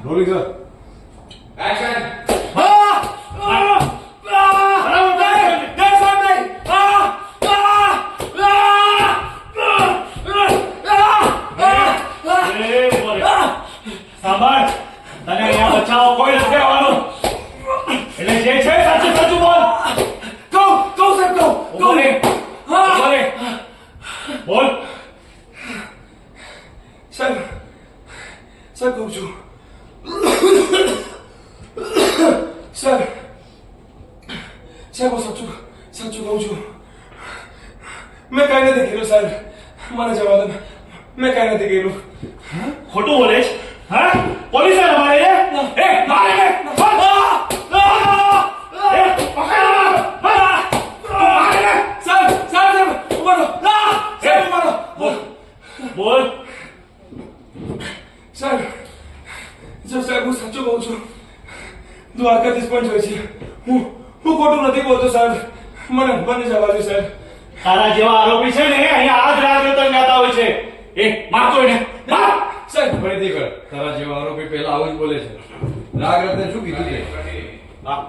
rolling sir action સાંભળ તને અહીંયા બચાવો કોઈ નથી આવવાનું એટલે જે છે સાચું સાચું બોલ કહો સાહેબ કહો બોલે બોલે બોલ સાહેબ સાહેબ કહું છું સાહેબ સાહેબ હું સાચું સાચું કહું છું મેં કાંઈ નથી કર્યું સાહેબ મને જવા દો મેં કાંઈ નથી કર્યું ખોટું બોલે છે હા પોલીસ ને મારે એ મારે એ પકડ સાહેબ સાહેબ ઉભા રહો સાહેબ ઉભા રહો બોલ સાહેબ જો સાહેબ હું સાચું કહું છું દ્વારકાધીશ પણ જોઈ છે હું ખોટું નથી બોલતો સાહેબ મને જવા દો સાહેબ તારા જેવા આરોપી છે ને અહીંયા આજ રાત તક જાતા હોય છે એ મારતો એને માર સાહેબ ફરીથી કર તારા જેવા આરોપી પહેલા આવું જ બોલે છે રાગ રત્ને શું કીધું છે હા